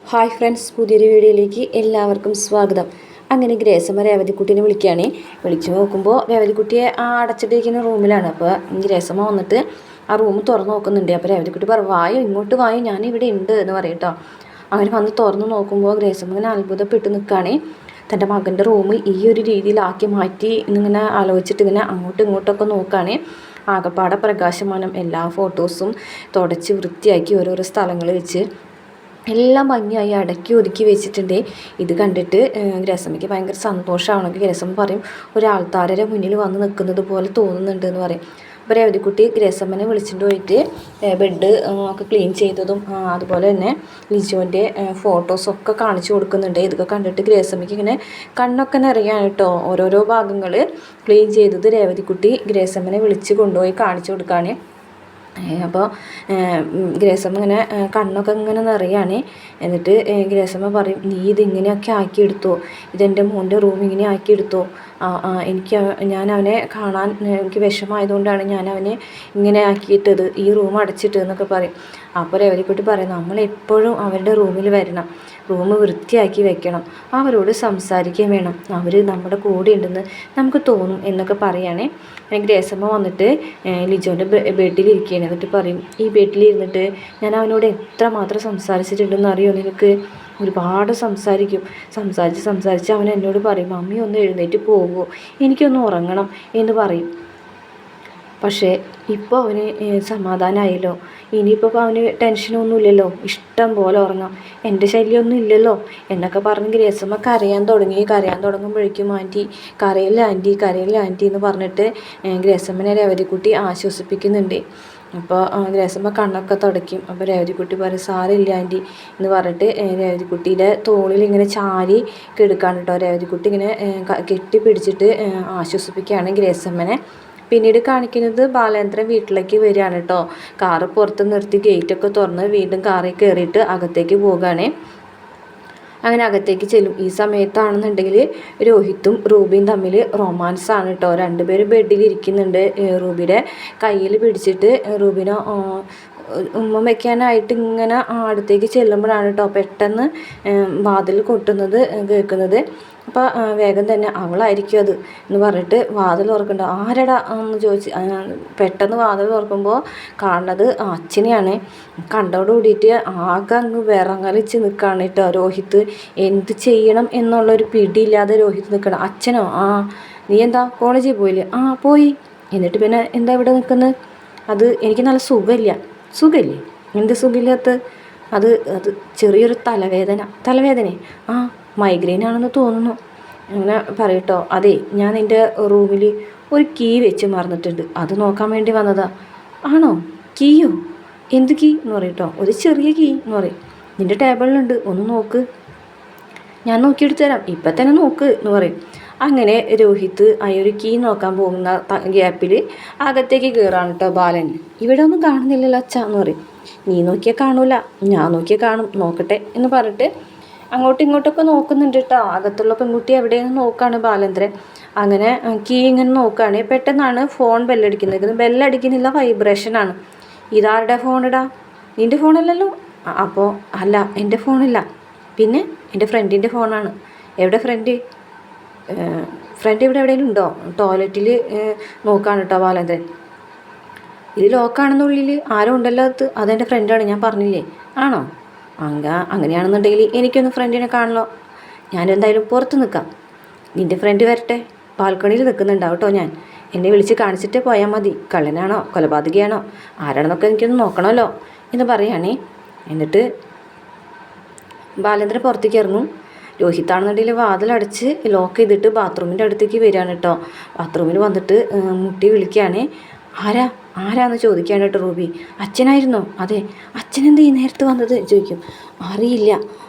Hi friends, പുതിയൊരു വീഡിയോയിലേക്ക് എല്ലാവർക്കും സ്വാഗതം. അങ്ങനെ ഗ്രേസമ്മ രേവതിക്കുട്ടീനെ വിളിക്കുകയാണ്. വിളിച്ചു നോക്കുമ്പോൾ രേവതിക്കുട്ടിയെ അടച്ചിട്ടിരിക്കുന്ന റൂമിലാണ്. അപ്പോൾ ഗ്രേസമ്മ വന്നിട്ട് ആ റൂം തുറന്ന് നോക്കുന്നുണ്ട്. അപ്പോൾ രേവതിക്കുട്ടി പറയും, വായോ ഇങ്ങോട്ട് വായോ, ഞാനിവിടെ ഉണ്ട് എന്ന് പറയും കേട്ടോ. അങ്ങനെ വന്ന് തുറന്ന് നോക്കുമ്പോൾ ഗ്രേസമ്മ ഇങ്ങനെ അത്ഭുതപ്പെട്ട് നിൽക്കുകയാണ്. തൻ്റെ മകൻ്റെ റൂം ഈ ഒരു രീതിയിലാക്കി മാറ്റി എന്നിങ്ങനെ ആലോചിച്ചിട്ട് ഇങ്ങനെ അങ്ങോട്ടും ഇങ്ങോട്ടൊക്കെ നോക്കുകയാണ്. ആകപ്പാടെ പ്രകാശമാനം, എല്ലാ ഫോട്ടോസും തുടച്ച് വൃത്തിയാക്കി ഓരോരോ സ്ഥലങ്ങൾ വെച്ച് എല്ലാം ഭംഗിയായി അടക്കി ഒതുക്കി വെച്ചിട്ടുണ്ട്. ഇത് കണ്ടിട്ട് ഗ്രേസമ്മയ്ക്ക് ഭയങ്കര സന്തോഷമാണെങ്കിൽ ഗ്രേസമ്മ പറയും, ഒരാൾത്താരരെ മുന്നിൽ വന്ന് നിൽക്കുന്നത് പോലെ തോന്നുന്നുണ്ട് എന്ന് പറയും. അപ്പോൾ രേവതിക്കുട്ടി ഗ്രേസമ്മനെ വിളിച്ചിട്ട് പോയിട്ട് ബെഡ് ഒക്കെ ക്ലീൻ ചെയ്തതും അതുപോലെ തന്നെ ലിജോൻ്റെ ഫോട്ടോസൊക്കെ കാണിച്ചു കൊടുക്കുന്നുണ്ട്. ഇതൊക്കെ കണ്ടിട്ട് ഗ്രേസമ്മയ്ക്ക് ഇങ്ങനെ കണ്ണൊക്കെ നിറയാണ് കേട്ടോ. ഓരോരോ ഭാഗങ്ങൾ ക്ലീൻ ചെയ്തത് രേവതിക്കുട്ടി ഗ്രേസമ്മനെ വിളിച്ച് കൊണ്ടുപോയി കാണിച്ചു കൊടുക്കുകയാണ്. അപ്പോൾ ഗ്രേസമ്മ ഇങ്ങനെ കണ്ണൊക്കെ ഇങ്ങനെ നിറയാണ്. എന്നിട്ട് ഗ്രേസമ്മ പറയും, നീ ഇതിങ്ങനെയൊക്കെ ആക്കിയെടുത്തോ, ഇതെൻ്റെ മോൻ്റെ റൂം ഇങ്ങനെ ആക്കിയെടുത്തോ, ഞാൻ അവനെ കാണാൻ എനിക്ക് വിഷമമായതുകൊണ്ടാണ് ഞാൻ അവനെ ഇങ്ങനെ ആക്കിയിട്ടത്, ഈ റൂം അടച്ചിട്ട് എന്നൊക്കെ പറയും. അപ്പോൾ രേവതിക്കുട്ടി പറയും, നമ്മളെപ്പോഴും അവരുടെ റൂമിൽ വരണം, റൂം വൃത്തിയാക്കി വെക്കണം, അവരോട് സംസാരിക്കുകയും വേണം, അവർ നമ്മുടെ കൂടെ ഉണ്ടെന്ന് നമുക്ക് തോന്നും എന്നൊക്കെ പറയുകയാണേ. ഗ്രേസമ്മ വന്നിട്ട് ലിജോൻ്റെ ബെഡിലിരിക്കുകയാണ്. എന്നിട്ട് പറയും, ഈ ബെഡിലിരുന്നിട്ട് ഞാൻ അവനോട് എത്രമാത്രം സംസാരിച്ചിട്ടുണ്ടെന്ന് അറിയോ നിനക്ക്? ഒരുപാട് സംസാരിച്ച് അവൻ എന്നോട് പറയും, മമ്മി ഒന്ന് എഴുന്നേറ്റ് പോകുമോ, എനിക്കൊന്ന് ഉറങ്ങണം എന്ന് പറയും. പക്ഷേ ഇപ്പോൾ അവന് സമാധാനമായല്ലോ, ഇനിയിപ്പോൾ അവന് ടെൻഷനൊന്നുമില്ലല്ലോ, ഇഷ്ടം പോലെ ഉറങ്ങാം, എൻ്റെ ശല്യമൊന്നും ഇല്ലല്ലോ എന്നൊക്കെ പറഞ്ഞ് ഗ്രേസമ്മ കരയാൻ തുടങ്ങുമ്പോഴേക്കും കരയില്ല ആൻറ്റി എന്ന് പറഞ്ഞിട്ട് ഗ്രേസമ്മനെ രേവതിക്കുട്ടി ആശ്വസിപ്പിക്കുന്നുണ്ട്. അപ്പോൾ ഗ്രേസമ്മ കണ്ണൊക്കെ തുടയ്ക്കും. അപ്പോൾ രേവതിക്കുട്ടി പറയും, സാരമില്ല ആൻറ്റി എന്ന് പറഞ്ഞിട്ട് രേവതിക്കുട്ടിയുടെ തോളിൽ ഇങ്ങനെ ചാരി കിടക്കാണ് കേട്ടോ. രേവതിക്കുട്ടി ഇങ്ങനെ കെട്ടിപ്പിടിച്ചിട്ട് ആശ്വസിപ്പിക്കുകയാണ് ഗ്രേസമ്മനെ. പിന്നീട് കാണിക്കുന്നത് ബാലേന്ദ്രൻ വീട്ടിലേക്ക് വരികയാണ് കേട്ടോ. കാറ് പുറത്ത് നിർത്തി ഗേറ്റൊക്കെ തുറന്ന് വീണ്ടും കാറിൽ കയറിയിട്ട് അകത്തേക്ക് പോകുകയാണ്. അങ്ങനെ അകത്തേക്ക് ചെല്ലും. ഈ സമയത്താണെന്നുണ്ടെങ്കിൽ രോഹിത്തും റൂബിയും തമ്മിൽ റൊമാൻസാണ് കേട്ടോ. രണ്ടുപേരും ബെഡിലിരിക്കുന്നുണ്ട്. റൂബിയുടെ കയ്യിൽ പിടിച്ചിട്ട് റൂബിനെ ഉമ്മ വയ്ക്കാനായിട്ട് ഇങ്ങനെ അടുത്തേക്ക് ചെല്ലുമ്പോഴാണ് കേട്ടോ പെട്ടെന്ന് വാതിൽ കൊട്ടുന്നത് കേൾക്കുന്നത്. അപ്പോൾ വേഗം തന്നെ അവളായിരിക്കും അത് എന്ന് പറഞ്ഞിട്ട് വാതിൽ തുറക്കണ്ട, ആരടാ എന്ന് ചോദിച്ച് പെട്ടെന്ന് വാതിൽ തുറക്കുമ്പോൾ കാണുന്നത് അച്ഛനെയാണ്. കണ്ടോട് കൂടിയിട്ട് ആകെ അങ്ങ് വിറങ്ങലിച്ച് നിൽക്കുകയാണ് കേട്ടോ രോഹിത്ത്. എന്ത് ചെയ്യണം എന്നുള്ളൊരു പിടിയില്ലാതെ രോഹിത്ത് നിൽക്കണം. അച്ഛനോ? നീ എന്താ കോളേജിൽ പോയില്ലേ? പോയി. എന്നിട്ട് പിന്നെ എന്താ ഇവിടെ നിൽക്കുന്നത്? അത് എനിക്ക് നല്ല സുഖമില്ലേ? എന്ത് സുഖമില്ലാത്ത? അത് ചെറിയൊരു തലവേദന മൈഗ്രെയിൻ ആണെന്ന് തോന്നുന്നു അങ്ങനെ പറയട്ടോ. അതെ, ഞാൻ എൻ്റെ റൂമിൽ ഒരു കീ വെച്ച് മറന്നിട്ടുണ്ട്, അത് നോക്കാൻ വേണ്ടി വന്നതാ. ആണോ? കീയോ? എന്ത് കീ എന്ന് പറയട്ടോ. ഒരു ചെറിയ കീ എന്ന് പറയും. നിൻ്റെ ടേബിളിലുണ്ട്, ഒന്ന് നോക്ക്. ഞാൻ നോക്കിയെടുത്ത് തരാം, ഇപ്പം തന്നെ നോക്ക് എന്ന് പറയും. അങ്ങനെ രോഹിത്ത് ഒരു കീ നോക്കാൻ പോകുന്ന ഗ്യാപ്പിൽ അകത്തേക്ക് കയറാണ് കേട്ടോ ബാലൻ. ഇവിടെ ഒന്നും കാണുന്നില്ലല്ലോ അച്ഛ എന്ന് പറയും. നീ നോക്കിയാൽ കാണൂല, ഞാൻ നോക്കിയാൽ കാണും, നോക്കട്ടെ എന്ന് പറഞ്ഞിട്ട് അങ്ങോട്ടും ഇങ്ങോട്ടൊക്കെ നോക്കുന്നുണ്ട് കേട്ടോ. അകത്തുള്ള പെൺകുട്ടി എവിടെയെന്ന് നോക്കുകയാണ് ബാലേന്ദ്രൻ. അങ്ങനെ കീ ഇങ്ങനെ നോക്കുകയാണ്. പെട്ടെന്നാണ് ഫോൺ ബെല്ലടിക്കുന്നില്ല, വൈബ്രേഷനാണ്. ഇതാരുടെ ഫോണിടാ? നിൻ്റെ ഫോണല്ലല്ലോ. അപ്പോൾ അല്ല, എൻ്റെ ഫോണില്ല, പിന്നെ എൻ്റെ ഫ്രണ്ടിൻ്റെ ഫോണാണ്. എവിടെ ഫ്രണ്ട് ഇവിടെ എവിടെയെങ്കിലും ഉണ്ടോ? ടോയ്ലറ്റിൽ നോക്കുകയാണ് കേട്ടോ ബാലേന്ദ്രൻ. ഇത് ലോക്കാണെന്നുള്ളിൽ ആരും ഉണ്ടല്ലോ, അതെൻ്റെ ഫ്രണ്ടാണ്, ഞാൻ പറഞ്ഞില്ലേ. ആണോ? അങ്ങനെയാണെന്നുണ്ടെങ്കിൽ എനിക്കൊന്ന് ഫ്രണ്ടിനെ കാണണല്ലോ. ഞാനെന്തായാലും പുറത്ത് നിൽക്കാം, നിൻ്റെ ഫ്രണ്ട് വരട്ടെ. ബാൽക്കണിയിൽ നിൽക്കുന്നുണ്ടാവും കേട്ടോ ഞാൻ. എന്നെ വിളിച്ച് കാണിച്ചിട്ട് പോയാൽ മതി. കള്ളനാണോ കൊലപാതകയാണോ ആരാണെന്നൊക്കെ എനിക്കൊന്ന് നോക്കണമല്ലോ എന്ന് പറയുകയാണേ. എന്നിട്ട് ബാലേന്ദ്രൻ പുറത്തേക്ക് ഇറങ്ങും. രോഹിത്താണെന്നുണ്ടെങ്കിൽ വാതിലടച്ച് ലോക്ക് ചെയ്തിട്ട് ബാത്റൂമിൻ്റെ അടുത്തേക്ക് വരികയാണ് കേട്ടോ. ബാത്റൂമിൽ വന്നിട്ട് മുട്ടി വിളിക്കുകയാണ്. ആരാന്ന് ചോദിക്കുകയാണ് കേട്ടോ റൂബി. അച്ഛനായിരുന്നോ? അതെ. അച്ഛനെന്താ ഈ നേരത്ത് വന്നത് ചോദിക്കും. അറിയില്ല,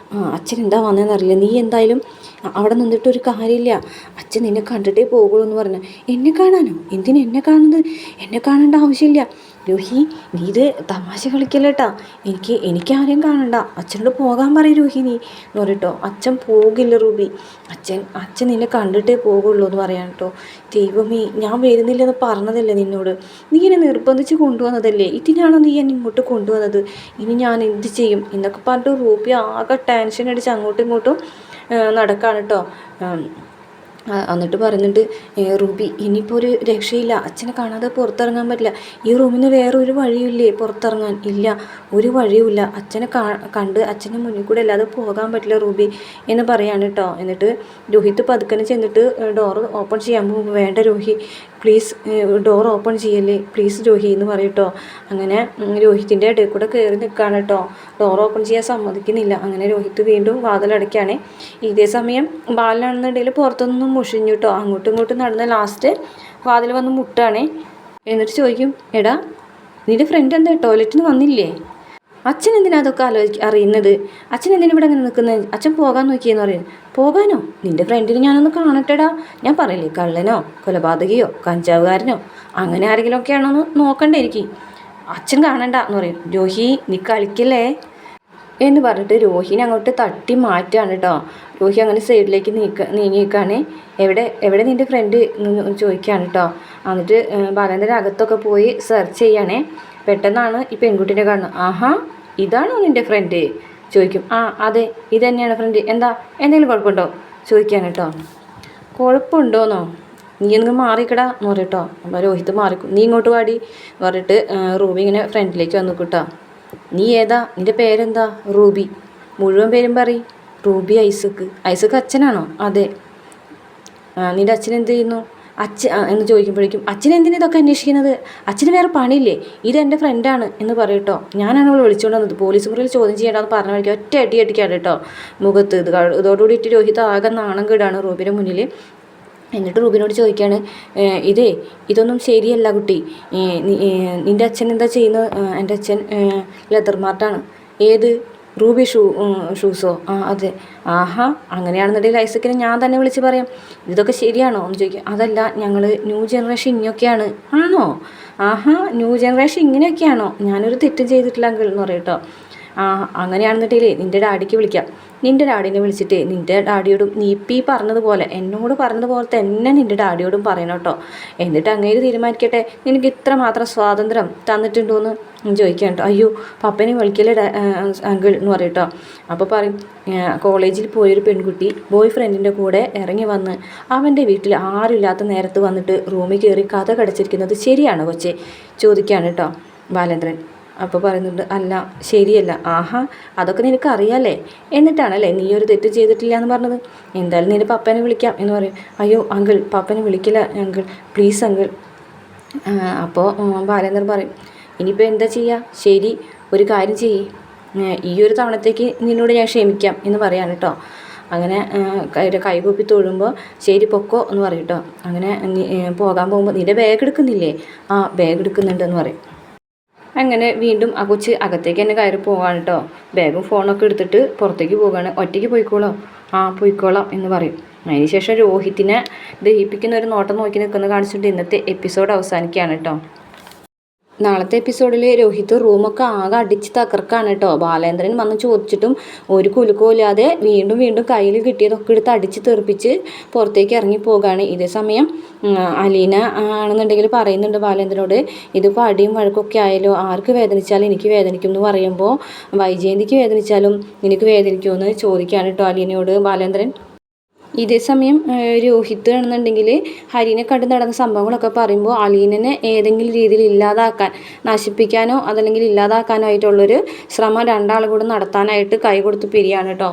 അച്ഛൻ എന്താ വന്നതെന്നറിയില്ല. നീ എന്തായാലും അവിടെ നിന്നിട്ടൊരു കാര്യമില്ല, അച്ഛൻ നിന്നെ കണ്ടിട്ടേ പോകുള്ളൂ എന്ന് പറഞ്ഞു. എന്നെ കാണാനോ? എന്തിനാ എന്നെ കാണുന്നത്? എന്നെ കാണേണ്ട ആവശ്യമില്ല, രോഹി നീ ഇത് തമാശ കളിക്കല്ലേട്ടാ, എനിക്ക് ആരെയും കാണണ്ട, അച്ഛനോട് പോകാൻ പറയും രോഹി നീ എന്ന് പറയട്ടോ. അച്ഛൻ പോകില്ല റൂബി, അച്ഛൻ നിന്നെ കണ്ടിട്ടേ പോകുള്ളൂ എന്ന് പറയാൻ കേട്ടോ. ദൈവമേ, ഞാൻ വരുന്നില്ലെന്ന് പറഞ്ഞതല്ലേ നിന്നോട്, നീ എന്നെ നിർബന്ധിച്ച് കൊണ്ടുവന്നതല്ലേ, ഇതിനാണോ നീ എന്നെ ഇങ്ങോട്ട് കൊണ്ടുവന്നത്, ഇനി ഞാൻ എന്ത് ചെയ്യും എന്നൊക്കെ പറഞ്ഞിട്ട് റൂബി ആകെ ടെൻഷൻ അടിച്ച് അങ്ങോട്ടും ഇങ്ങോട്ടും നടക്കാണ് കേട്ടോ. എന്നിട്ട് പറയുന്നുണ്ട്, റൂബി ഇനിയിപ്പോൾ ഒരു രക്ഷയില്ല, അച്ഛനെ കാണാതെ പുറത്തിറങ്ങാൻ പറ്റില്ല, ഈ റൂമിൽ നിന്ന് വേറെ ഒരു വഴിയില്ലേ പുറത്തിറങ്ങാൻ, ഇല്ല ഒരു വഴിയുമില്ല, അച്ഛനെ കണ്ട് അച്ഛൻ്റെ മുന്നിൽ കൂടെ അല്ലാതെ പോകാൻ പറ്റില്ല റൂബി എന്ന് പറയാണ് കേട്ടോ. എന്നിട്ട് രോഹിത് പതുക്കനെ ചെന്നിട്ട് ഡോറ് ഓപ്പൺ ചെയ്യാൻ പോകും. വേണ്ട രോഹി പ്ലീസ്, ഡോർ ഓപ്പൺ ചെയ്യല്ലേ പ്ലീസ് രോഹി എന്ന് പറയട്ടോ. അങ്ങനെ രോഹിത്തിൻ്റെ ഇടയിൽ കൂടെ കയറി നിൽക്കുകയാണ് കേട്ടോ. ഡോർ ഓപ്പൺ ചെയ്യാൻ സമ്മതിക്കുന്നില്ല. അങ്ങനെ രോഹിത് വീണ്ടും വാതിലടയ്ക്കുകയാണ്. ഇതേ സമയം ബാലനാണെന്നുണ്ടെങ്കിൽ പുറത്തുനിന്നും മുഷിഞ്ഞു കേട്ടോ. അങ്ങോട്ടും ഇങ്ങോട്ടും നടന്ന ലാസ്റ്റ് വാതിൽ വന്ന് മുട്ടാണേ. എന്നിട്ട് ചോദിക്കും, എടാ നിൻ്റെ ഫ്രണ്ട് എന്താ ടോയ്ലറ്റിൽ നിന്ന് വന്നില്ലേ, അച്ഛൻ എന്തിനാ അതൊക്കെ അറിയുന്നത്, അച്ഛൻ എന്തിനാ ഇവിടെ അങ്ങനെ നിൽക്കുന്നത്, അച്ഛൻ പോകാൻ നോക്കിയെന്ന് പറയും. പോകാനോ, നിൻ്റെ ഫ്രണ്ടിന് ഞാനൊന്ന് കാണട്ടെടാ, ഞാൻ പറയില്ലേ കള്ളനോ കൊലപാതകയോ കഞ്ചാവുകാരനോ അങ്ങനെ ആരെങ്കിലുമൊക്കെ ആണോന്ന് നോക്കണ്ടേ എനിക്ക്, അച്ഛൻ കാണണ്ട എന്ന് പറയും. രോഹി നീ കളിക്കല്ലേ എന്ന് പറഞ്ഞിട്ട് രോഹിനെ അങ്ങോട്ട് തട്ടി മാറ്റുകയാണ് കേട്ടോ. രോഹി അങ്ങനെ സൈഡിലേക്ക് നീങ്ങിയിരിക്കുകയാണ്. എവിടെ നിൻ്റെ ഫ്രണ്ട് എന്ന് ചോദിക്കുകയാണ് കേട്ടോ. എന്നിട്ട് ബാലേന്ദ്രൻ അകത്തൊക്കെ പോയി സെർച്ച് ചെയ്യണേ. പെട്ടെന്നാണ് ഈ പെൺകുട്ടീനെ കാണുന്നത്. ആഹാ, ഇതാണോ നിൻ്റെ ഫ്രണ്ട് ചോദിക്കും. ആ അതെ, ഇത് തന്നെയാണ് ഫ്രണ്ട്, എന്തെങ്കിലും കുഴപ്പമുണ്ടോ ചോദിക്കാൻ കേട്ടോ. കുഴപ്പമുണ്ടോന്നോ, നീ ഒന്ന് മാറിക്കടാ എന്ന് പറയട്ടോ. അപ്പോൾ രോഹിത് മാറിക്കും. നീ ഇങ്ങോട്ട് പാടി എന്ന് പറഞ്ഞിട്ട് റൂബി ഇങ്ങനെ ഫ്രണ്ടിലേക്ക് വന്നു കേട്ടോ. നീ ഏതാ, നിൻ്റെ പേരെന്താ? റൂബി. മുഴുവൻ പേരും പറയും. റൂബി ഐസക്ക്. ഐസക്ക് അച്ഛനാണോ? അതെ. നിൻ്റെ അച്ഛൻ എന്ത് ചെയ്യുന്നു എന്ന് ചോദിക്കുമ്പോഴേക്കും, അച്ഛൻ എന്തിനാ ഇതൊക്കെ അന്വേഷിക്കുന്നത്, അച്ഛന് വേറെ പണിയില്ലേ, ഇതെൻ്റെ ഫ്രണ്ടാണ് എന്ന് പറയട്ടോ. ഞാനാണ് അവൾ വിളിച്ചുകൊണ്ട് വന്നത്, പോലീസ് മുറിയിൽ ചോദ്യം ചെയ്യേണ്ടതെന്ന് പറഞ്ഞ വഴിക്ക് ഒറ്റ അടി അടിക്കാണ് കേട്ടോ മുഖത്ത്. ഇതോടുകൂടിയിട്ട് രോഹിത് ആകെ നാണം കേടാണ് റൂബിയുടെ മുന്നിൽ. എന്നിട്ട് റൂബിനോട് ചോദിക്കുകയാണ്, ഇതൊന്നും ശരിയല്ല കുട്ടി, നിൻ്റെ അച്ഛൻ എന്താ ചെയ്യുന്നത്? എൻ്റെ അച്ഛൻ ലെതർ മാർട്ടാണ്. ഏത്, റൂബി ഷൂസോ? ആ അതെ. ആഹാ, അങ്ങനെയാണെന്നുണ്ടെങ്കിൽ ഐസക്കിനെ ഞാൻ തന്നെ വിളിച്ച് പറയാം. ഇതൊക്കെ ശരിയാണോ എന്ന് ചോദിക്കും. അതല്ല, ഞങ്ങൾ ന്യൂ ജനറേഷൻ ഇങ്ങനെയൊക്കെയാണ്. ആണോ? ആഹാ, ന്യൂ ജനറേഷൻ ഇങ്ങനെയൊക്കെയാണോ? ഞാനൊരു തെറ്റും ചെയ്തിട്ടില്ല അങ്കിൾ എന്ന് പറയും കേട്ടോ. അങ്ങനെയാണെന്നുണ്ടെങ്കിൽ നിൻ്റെ ഡാഡിക്ക് വിളിക്കാം, നിൻ്റെ ഡാഡിനെ വിളിച്ചിട്ട് നിൻ്റെ ഡാഡിയോടും നീ പറഞ്ഞതുപോലെ എന്നോട് പറഞ്ഞതുപോലെ തന്നെ നിൻ്റെ ഡാഡിയോടും പറയണം കേട്ടോ. എന്നിട്ട് അങ്ങേര് തീരുമാനിക്കട്ടെ നിനക്ക് ഇത്ര മാത്രം സ്വാതന്ത്ര്യം തന്നിട്ടുണ്ടോയെന്ന് ചോദിക്കാം കേട്ടോ. അയ്യോ പപ്പനെ വിളിക്കല്ലേ അങ്കിൾ എന്ന് പറയും കേട്ടോ. അപ്പോൾ പറയും, കോളേജിൽ പോയൊരു പെൺകുട്ടി ബോയ് ഫ്രണ്ടിൻ്റെ കൂടെ ഇറങ്ങി വന്ന് അവൻ്റെ വീട്ടിൽ ആരുമില്ലാത്ത നേരത്ത് വന്നിട്ട് റൂമിൽ കയറി കഥ കടച്ചിരിക്കുന്നത് ശരിയാണോ കൊച്ചേ ചോദിക്കുകയാണ് കേട്ടോ ബാലേന്ദ്രൻ. അപ്പോൾ പറയുന്നുണ്ട്, അല്ല ശരിയല്ല. ആഹാ, അതൊക്കെ നിനക്ക് അറിയാമല്ലേ, എന്നിട്ടാണല്ലേ നീ ഒരു തെറ്റ് ചെയ്തിട്ടില്ല എന്ന് പറഞ്ഞത്. എന്തായാലും നിൻ്റെ പപ്പനെ വിളിക്കാം എന്ന് പറയും. അയ്യോ അങ്കിൾ, പപ്പനെ വിളിക്കില്ല അങ്കിൾ, പ്ലീസ് അങ്കിൾ. അപ്പോൾ ബാലേന്ദ്രൻ പറയും, ഇനിയിപ്പോൾ എന്താ ചെയ്യുക, ശരി ഒരു കാര്യം ചെയ്യ്, ഈ ഒരു തവണത്തേക്ക് നിന്നോട് ഞാൻ ക്ഷമിക്കാം എന്ന് പറയാൻ കേട്ടോ. അങ്ങനെ കൈകൂപ്പി തൊഴുമ്പോൾ ശരി പൊക്കോ എന്ന് പറയും കേട്ടോ. അങ്ങനെ പോകാൻ പോകുമ്പോൾ നിൻ്റെ ബാഗ് എടുക്കുന്നില്ലേ? ആ ബാഗ് എടുക്കുന്നുണ്ട് എന്ന് പറയും. അങ്ങനെ വീണ്ടും ആ കൊച്ച് അകത്തേക്ക് തന്നെ കയറി പോകാണ് കേട്ടോ. ബാഗും ഫോണൊക്കെ എടുത്തിട്ട് പുറത്തേക്ക് പോവുകയാണ്. ഒറ്റയ്ക്ക് പോയിക്കോളാം? ആ പോയിക്കോളാം എന്ന് പറയും. അതിനുശേഷം രോഹിത്തിനെ ദഹിപ്പിക്കുന്ന ഒരു നോട്ടം നോക്കി നിൽക്കുന്നത് കാണിച്ചിട്ട് ഇന്നത്തെ എപ്പിസോഡ് അവസാനിക്കുകയാണ് കേട്ടോ. നാളത്തെ എപ്പിസോഡിൽ രോഹിത് റൂമൊക്കെ ആകെ അടിച്ച് തകർക്കാണ് കേട്ടോ. ബാലേന്ദ്രൻ വന്ന് ചോദിച്ചിട്ടും ഒരു കുലുക്കമില്ലാതെ വീണ്ടും കയ്യിൽ കിട്ടിയതൊക്കെ എടുത്ത് അടിച്ച് തെറിപ്പിച്ച് പുറത്തേക്ക് ഇറങ്ങി പോവുകയാണ്. ഇതേ സമയം അലീന ആണെന്നുണ്ടെങ്കിൽ പറയുന്നുണ്ട് ബാലേന്ദ്രനോട്, ഇതിപ്പോൾ അടിയും വഴക്കൊക്കെ ആയാലോ, ആർക്ക് വേദനിച്ചാലും എനിക്ക് വേദനിക്കും എന്ന് പറയുമ്പോൾ വൈജയന്തിക്ക് വേദനിച്ചാലും നിനക്ക് വേദനിക്കുമെന്ന് ചോദിക്കുകയാണ് കേട്ടോ അലീനയോട് ബാലേന്ദ്രൻ. ഇതേ സമയം രോഹിത് ആണെന്നുണ്ടെങ്കിൽ ഹരിനെ കണ്ട് നടന്ന സംഭവങ്ങളൊക്കെ പറയുമ്പോൾ അലീനനെ ഏതെങ്കിലും രീതിയിൽ ഇല്ലാതാക്കാൻ, നശിപ്പിക്കാനോ അതല്ലെങ്കിൽ ഇല്ലാതാക്കാനോ ആയിട്ടുള്ളൊരു ശ്രമം രണ്ടാളും കൂടെ നടത്താനായിട്ട് കൈ കൊടുത്ത് പിരിയാണ് കേട്ടോ.